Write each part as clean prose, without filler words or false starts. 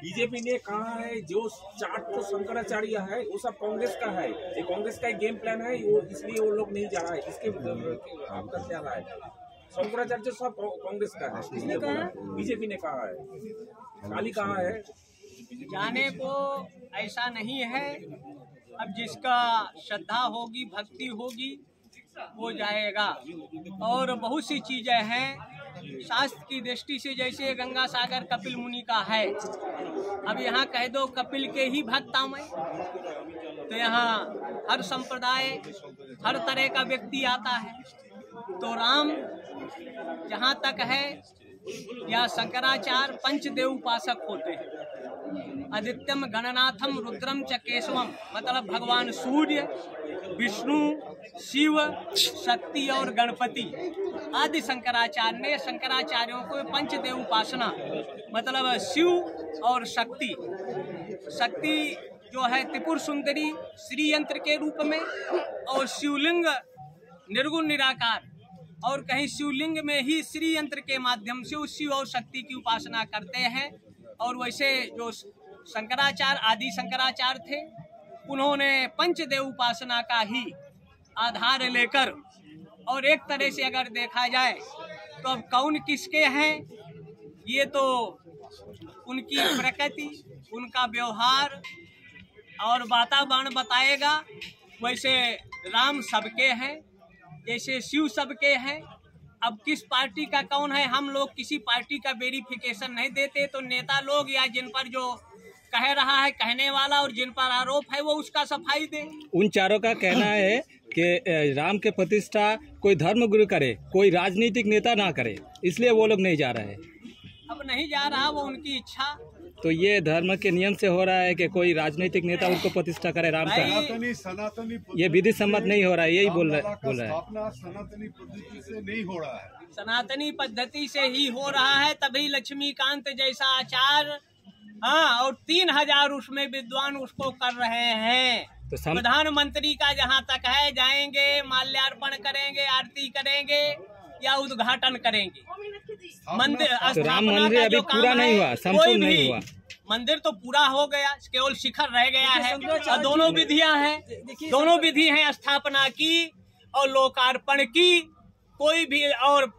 BJP ने कहा है जो चार्ट तो शंकराचार्य है वो सब कांग्रेस का है, ये कांग्रेस का गेम प्लान है, वो इसलिए वो लोग नहीं जा रहा है। इसके आपका क्या राय है? शंकराचार्य सब कांग्रेस का है, इसलिए बीजेपी ने कहा है, खाली कहा है जाने को ऐसा नहीं है। अब जिसका श्रद्धा होगी, भक्ति होगी, वो जाएगा। और बहुत सी चीजें हैं शास्त्र की दृष्टि से, जैसे गंगा सागर कपिल मुनि का है। अब यहाँ कह दो कपिल के ही भक्ता मैं, तो यहाँ हर संप्रदाय, हर तरह का व्यक्ति आता है। तो राम जहाँ तक है या शंकराचार्य पंचदेव उपासक होते हैं। आदित्यम गणनाथम रुद्रम च केशवम, मतलब भगवान सूर्य, विष्णु, शिव, शक्ति और गणपति आदि शंकराचार्य ने शंकराचार्यों को पंचदेव उपासना, मतलब शिव और शक्ति। शक्ति जो है त्रिपुर सुंदरी श्री यंत्र के रूप में, और शिवलिंग निर्गुण निराकार, और कहीं शिवलिंग में ही श्री यंत्र के माध्यम से उस शिव और शक्ति की उपासना करते हैं। और वैसे जो शंकराचार्य आदि शंकराचार्य थे, उन्होंने पंचदेव उपासना का ही आधार लेकर, और एक तरह से अगर देखा जाए तो अब कौन किसके हैं, ये तो उनकी प्रकृति, उनका व्यवहार और वातावरण बताएगा। वैसे राम सबके हैं, जैसे शिव सबके हैं। अब किस पार्टी का कौन है, हम लोग किसी पार्टी का वेरिफिकेशन नहीं देते। तो नेता लोग या जिन पर जो कह रहा है कहने वाला और जिन पर आरोप है वो उसका सफाई दे। उन चारों का कहना है कि राम के प्रतिष्ठा कोई धर्म गुरु करे, कोई राजनीतिक नेता ना करे, इसलिए वो लोग नहीं जा रहे हैं। अब नहीं जा रहा, वो उनकी इच्छा। तो ये धर्म के नियम से हो रहा है कि कोई राजनीतिक नेता उनको प्रतिष्ठा करे राम का? सनातनी ये विधि सम्मत नहीं हो रहा है, यही बोल रहा है। सनातनी पद्धति से नहीं हो रहा है, सनातनी पद्धति से ही हो रहा है। तभी लक्ष्मीकांत जैसा आचार्य, हाँ, और 3000 उसमें विद्वान उसको कर रहे हैं। तो प्रधानमंत्री का जहाँ तक है, जाएंगे, माल्यार्पण करेंगे, आरती करेंगे या उद्घाटन करेंगे। मंदिर तो राम मंदिर अभी पूरा नहीं हुआ, संपूर्ण नहीं हुआ। मंदिर तो पूरा हो गया, केवल शिखर रह गया है। और दोनों विधियां हैं, दोनों विधि हैं, स्थापना की और लोकार्पण की। कोई भी, और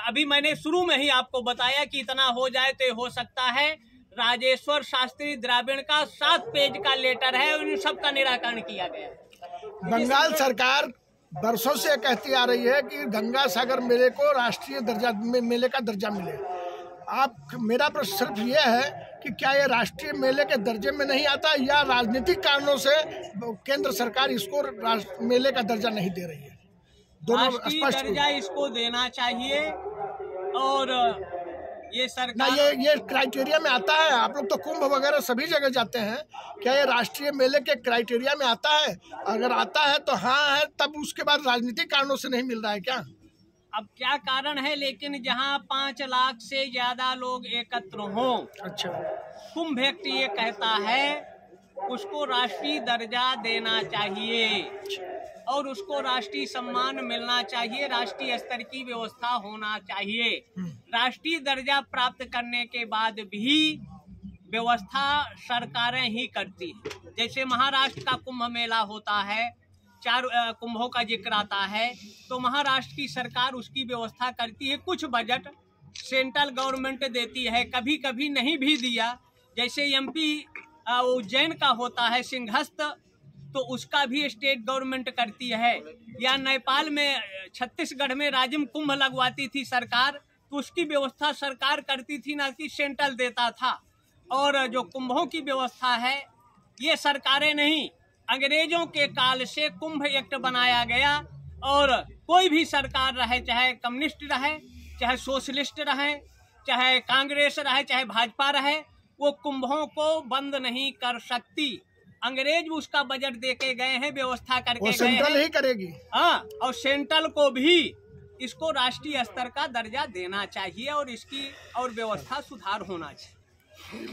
अभी मैंने शुरू में ही आपको बताया कि इतना हो जाए तो हो सकता है। राजेश्वर शास्त्री द्राविड़ का 7 पेज का लेटर है, उन सब का निराकरण किया गया। बंगाल सरकार बरसों से कहती आ रही है कि गंगा सागर मेले को राष्ट्रीय दर्जा, मेले का दर्जा मिले। मेरा प्रश्न सिर्फ ये है कि क्या ये राष्ट्रीय मेले के दर्जे में नहीं आता, या राजनीतिक कारणों से केंद्र सरकार इसको मेले का दर्जा नहीं दे रही है? दोनों स्पष्ट दर्जा इसको देना चाहिए। और ये सरकार ना, ये क्राइटेरिया में आता है। आप लोग तो कुंभ वगैरह सभी जगह जाते हैं, क्या ये राष्ट्रीय मेले के क्राइटेरिया में आता है? अगर आता है तो हाँ है, तब उसके बाद राजनीतिक कारणों से नहीं मिल रहा है क्या? अब क्या कारण है, लेकिन जहाँ 5 लाख से ज्यादा लोग एकत्र हों, अच्छा, कुंभ एक्ट ये कहता है उसको राष्ट्रीय दर्जा देना चाहिए और उसको राष्ट्रीय सम्मान मिलना चाहिए, राष्ट्रीय स्तर की व्यवस्था होना चाहिए। राष्ट्रीय दर्जा प्राप्त करने के बाद भी व्यवस्था सरकारें ही करती है। जैसे महाराष्ट्र का कुंभ मेला होता है, 4 कुंभों का जिक्र आता है, तो महाराष्ट्र की सरकार उसकी व्यवस्था करती है। कुछ बजट सेंट्रल गवर्नमेंट देती है, कभी कभी नहीं भी दिया। जैसे एमपी उज्जैन का होता है सिंहस्थ, तो उसका भी स्टेट गवर्नमेंट करती है। या नेपाल में, छत्तीसगढ़ में राजिम कुंभ लगवाती थी सरकार, तो उसकी व्यवस्था सरकार करती थी, ना कि सेंट्रल देता था। और जो कुंभों की व्यवस्था है ये सरकारें नहीं, अंग्रेजों के काल से कुंभ एक्ट बनाया गया। और कोई भी सरकार रहे, चाहे कम्युनिस्ट रहे, चाहे सोशलिस्ट रहे, चाहे कांग्रेस रहे, चाहे भाजपा रहे, वो कुंभों को बंद नहीं कर सकती। अंग्रेज उसका बजट दे के गए हैं, व्यवस्था करके गए हैं। सेंट्रल ही करेगी। हाँ, और सेंट्रल को भी इसको राष्ट्रीय स्तर का दर्जा देना चाहिए और इसकी और व्यवस्था सुधार होना चाहिए।